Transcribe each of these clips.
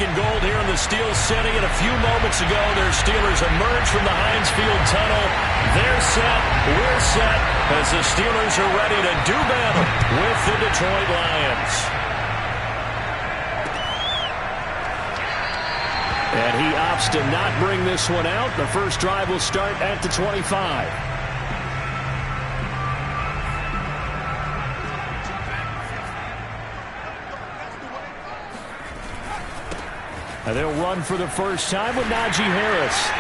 and goal here in the Steel City. And a few moments ago, their Steelers emerged from the Heinz Field tunnel. They're set. We're set as the Steelers are ready to do battle with the Detroit Lions. And he opts to not bring this one out. The first drive will start at the 25. And they'll run for the first time with Najee Harris.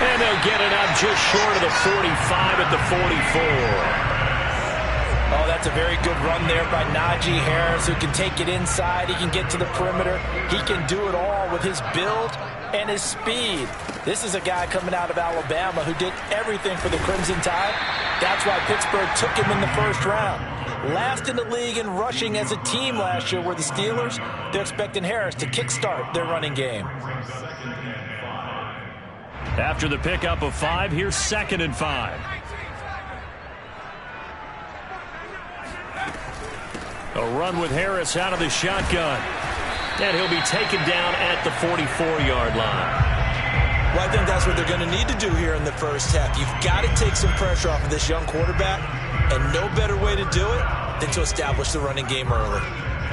And they'll get it up just short of the 45 at the 44. Oh, that's a very good run there by Najee Harris, who can take it inside. He can get to the perimeter. He can do it all with his build and his speed. This is a guy coming out of Alabama who did everything for the Crimson Tide. That's why Pittsburgh took him in the first round. Last in the league in rushing as a team last year were the Steelers. They're expecting Harris to kickstart their running game. After the pickup of 5, here's 2nd and 5. A run with Harris out of the shotgun. And he'll be taken down at the 44-yard line. Well, I think that's what they're going to need to do here in the first half. You've got to take some pressure off of this young quarterback, and no better way to do it than to establish the running game early.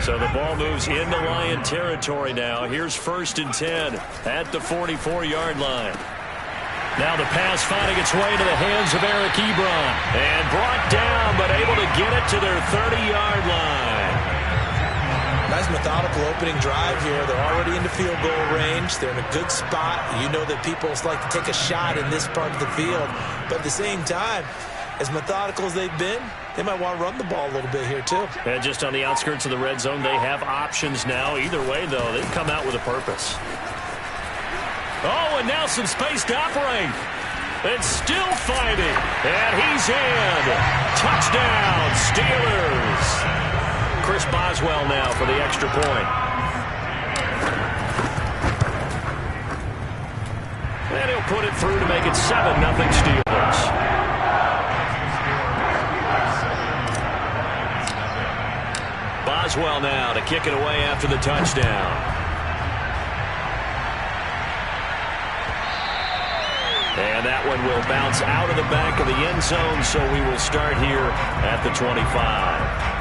So the ball moves into Lion territory now. Here's 1st and 10 at the 44-yard line. Now the pass finding its way to the hands of Eric Ebron. And brought down, but able to get it to their 30-yard line. Nice methodical opening drive here. They're already into field goal range. They're in a good spot. You know that people like to take a shot in this part of the field. But at the same time, as methodical as they've been, they might want to run the ball a little bit here too. And just on the outskirts of the red zone, they have options now. Either way, though, they've come out with a purpose. Oh, and now some space to operate. And still fighting. And he's in. Touchdown, Steelers. Chris Boswell now for the extra point. And he'll put it through to make it 7-0 Steelers. Boswell now to kick it away after the touchdown. And that one will bounce out of the back of the end zone, so we will start here at the 25.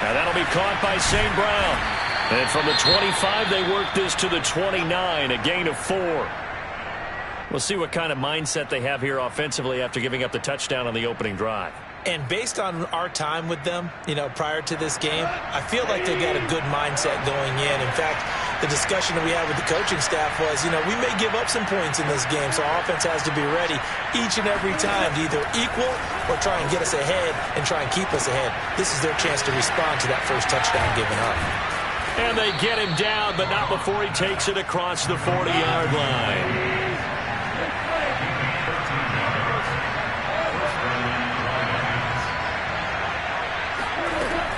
Now that'll be caught by St. Brown. And from the 25, they work this to the 29, a gain of 4. We'll see what kind of mindset they have here offensively after giving up the touchdown on the opening drive. And based on our time with them, prior to this game, I feel like they've got a good mindset going in. In fact, the discussion that we had with the coaching staff was, we may give up some points in this game, so our offense has to be ready each and every time to either equal or try and get us ahead and try and keep us ahead. This is their chance to respond to that first touchdown given up. And they get him down, but not before he takes it across the 40-yard line.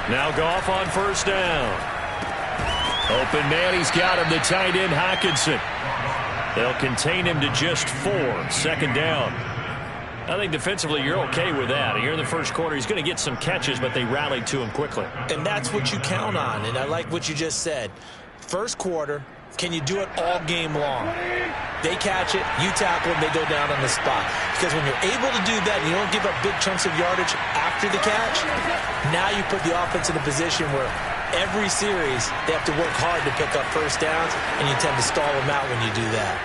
Now Goff on first down. Open man, he's got him, the tight end Hockenson. They'll contain him to just 4. 2nd down. I think defensively you're okay with that. Here in the first quarter, he's going to get some catches, but they rallied to him quickly. And that's what you count on, and I like what you just said. First quarter, can you do it all game long? They catch it, you tackle it, they go down on the spot. Because when you're able to do that and you don't give up big chunks of yardage after the catch, now you put the offense in a position where every series they have to work hard to pick up first downs, and you tend to stall them out when you do that.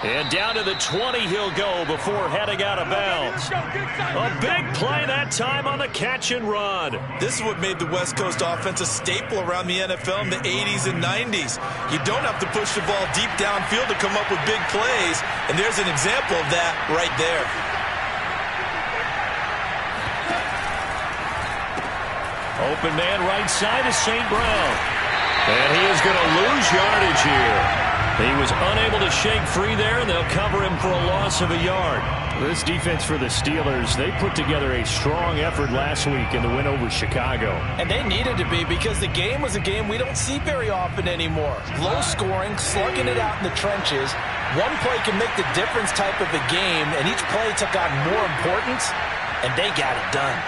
And down to the 20 he'll go before heading out of bounds. A big play that time on the catch and run. This is what made the West Coast offense a staple around the NFL in the 80s and 90s. You don't have to push the ball deep downfield to come up with big plays, and there's an example of that right there. Open man right side is St. Brown. And he is going to lose yardage here. He was unable to shake free there, and they'll cover him for a loss of a yard. This defense for the Steelers, they put together a strong effort last week in the win over Chicago. And they needed to be, because the game was a game we don't see very often anymore. Low scoring, slugging it out in the trenches. One play can make the difference type of a game, and each play took on more importance, and they got it done.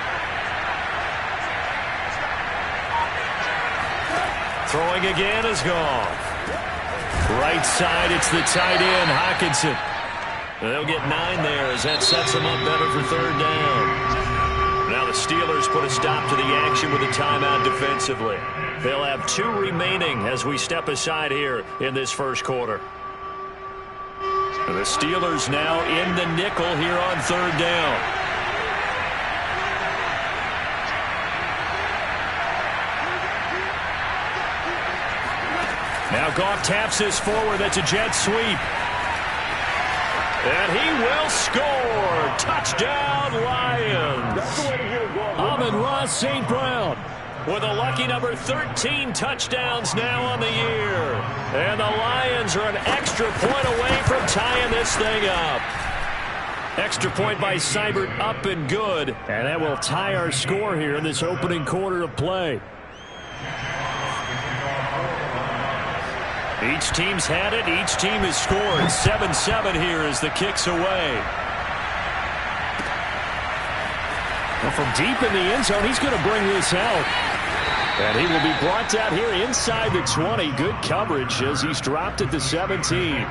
Throwing again is gone. Right side, it's the tight end, Hockenson. They'll get 9 there as that sets them up better for third down. Now the Steelers put a stop to the action with a timeout defensively. They'll have 2 remaining as we step aside here in this first quarter. The Steelers now in the nickel here on third down. Now Goff taps this forward. That's a jet sweep. And he will score. Touchdown, Lions. Amon-Ra St. Brown with a lucky number 13 touchdowns now on the year. And the Lions are an extra point away from tying this thing up. Extra point by Seibert, up and good. And that will tie our score here in this opening quarter of play. Each team's had it. Each team has scored. 7-7 here as the kick's away. Well, from deep in the end zone, he's going to bring this out. And he will be brought down here inside the 20. Good coverage as he's dropped at the 17.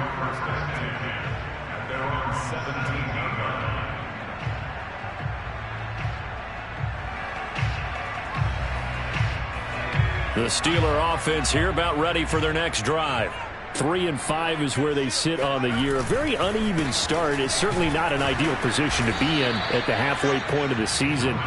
The Steeler offense here about ready for their next drive. 3-5 is where they sit on the year. A very uneven start. It's certainly not an ideal position to be in at the halfway point of the season.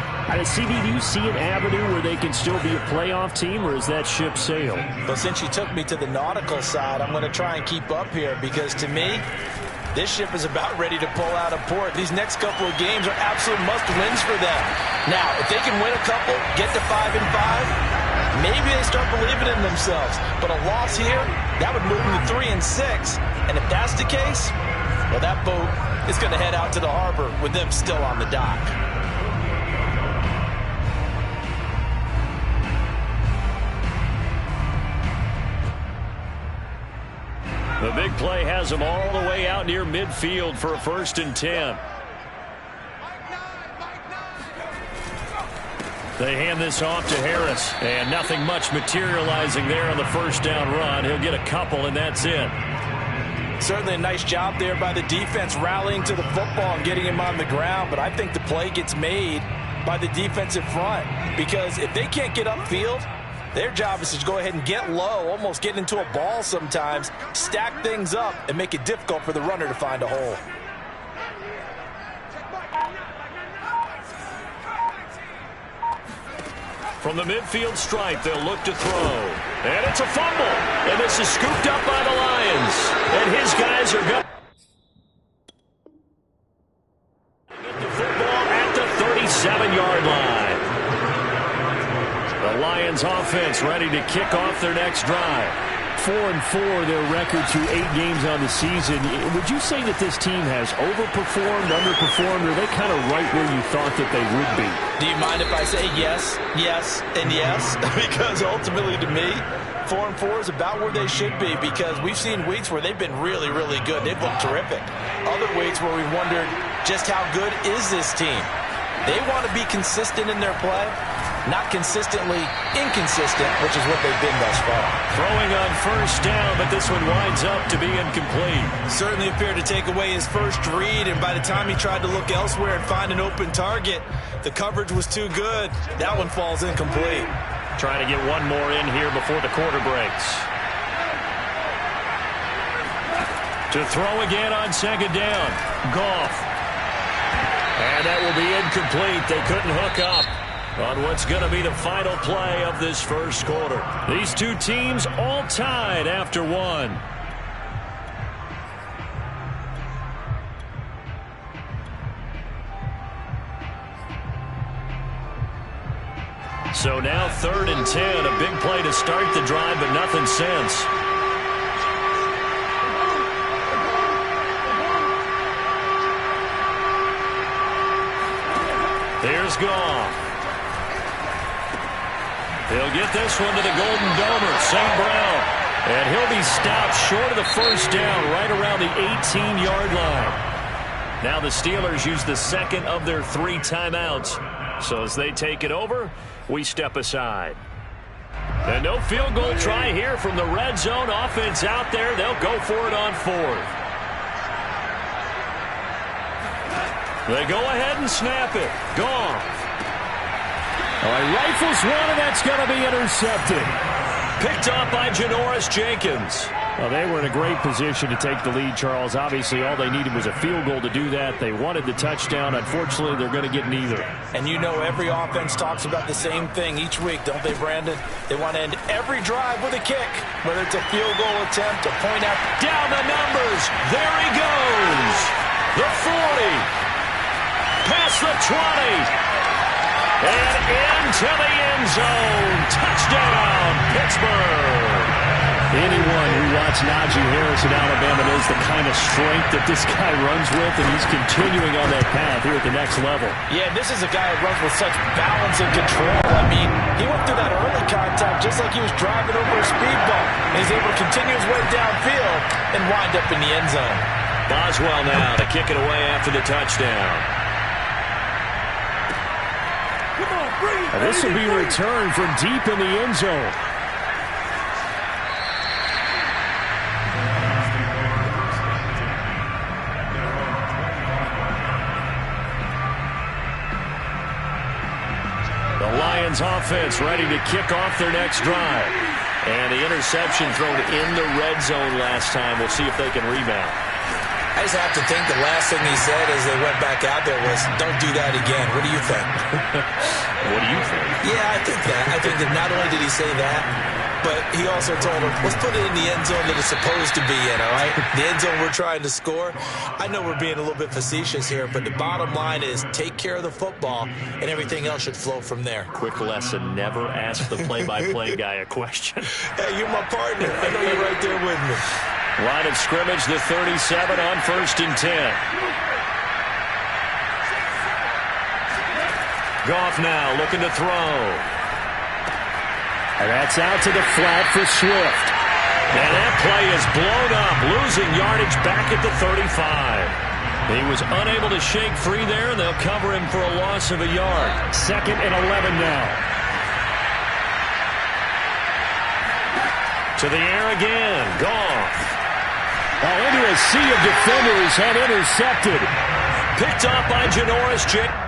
CD, do you see an avenue where they can still be a playoff team, or is that ship sailed? Well, since you took me to the nautical side, I'm going to try and keep up here, because to me, this ship is about ready to pull out of port. These next couple of games are absolute must-wins for them. Now, if they can win a couple, get to 5-5, maybe they start believing in themselves. But a loss here, that would move them to 3-6. And if that's the case, well, that boat is going to head out to the harbor with them still on the dock. The big play has them all the way out near midfield for a 1st and 10. They hand this off to Harris, and nothing much materializing there on the first down run. He'll get a couple, and that's it. Certainly a nice job there by the defense, rallying to the football and getting him on the ground, but I think the play gets made by the defensive front, because if they can't get upfield, their job is to go ahead and get low, almost get into a ball sometimes, stack things up, and make it difficult for the runner to find a hole. From the midfield stripe, they'll look to throw. And it's a fumble. And this is scooped up by the Lions. And his guys are going to get the football at the 37-yard line. The Lions offense ready to kick off their next drive. 4-4 their record through 8 games on the season. Would you say that this team has overperformed, underperformed, or are they kind of right where you thought that they would be? Do you mind if I say yes, yes, and yes? Because ultimately to me, 4-4 is about where they should be, because we've seen weeks where they've been really, really good. They've looked terrific. Other weeks where we wondered just how good is this team. They want to be consistent in their play, not consistently inconsistent, which is what they've been thus far. Throwing on first down, but this one winds up to be incomplete. Certainly appeared to take away his first read, and by the time he tried to look elsewhere and find an open target, the coverage was too good. That one falls incomplete. Trying to get one more in here before the quarter breaks. To throw again on second down. Goff. And that will be incomplete. They couldn't hook up on what's going to be the final play of this first quarter. These two teams all tied after one. So now 3rd and 10, a big play to start the drive, but nothing since. Here's Goff. He'll get this one to the Golden Domer, St. Brown. And he'll be stopped short of the first down right around the 18-yard line. Now the Steelers use the second of their 3 timeouts. So as they take it over, we step aside. And no field goal try here from the red zone. Offense out there. They'll go for it on 4th. They go ahead and snap it. Goff. Rifles one, and that's going to be intercepted. Picked up by Janoris Jenkins. Well, they were in a great position to take the lead, Charles. Obviously, all they needed was a field goal to do that. They wanted the touchdown. Unfortunately, they're going to get neither. And you know every offense talks about the same thing each week, don't they, Brandon? They want to end every drive with a kick, whether it's a field goal attempt, a point out. Down the numbers. There he goes. The 40. Past the 20. And into the end zone. Touchdown, Pittsburgh. Anyone who watched Najee Harris in Alabama knows the kind of strength that this guy runs with, and he's continuing on that path here at the next level. Yeah, this is a guy who runs with such balance and control. I mean, he went through that early contact just like he was driving over a speed bump. And he's able to continue his way downfield and wind up in the end zone. Boswell now to kick it away after the touchdown. This will be returned from deep in the end zone. The Lions offense ready to kick off their next drive. And the interception thrown in the red zone last time. We'll see if they can rebound. I just have to think the last thing he said as they went back out there was, don't do that again. What do you think? What do you think? Yeah, I think that. I think that not only did he say that, but he also told him, let's put it in the end zone that it's supposed to be in, all right? The end zone we're trying to score. I know we're being a little bit facetious here, but the bottom line is take care of the football, and everything else should flow from there. Quick lesson, never ask the play-by-play guy a question. Hey, you're my partner. I know you're right there with me. Line of scrimmage, the 37 on 1st and 10. Goff now looking to throw. And that's out to the flat for Swift. And that play is blown up, losing yardage back at the 35. He was unable to shake free there, and they'll cover him for a loss of a yard. 2nd and 11 now. To the air again, Goff. Into a sea of defenders and intercepted. Picked off by Janoris Jenkins.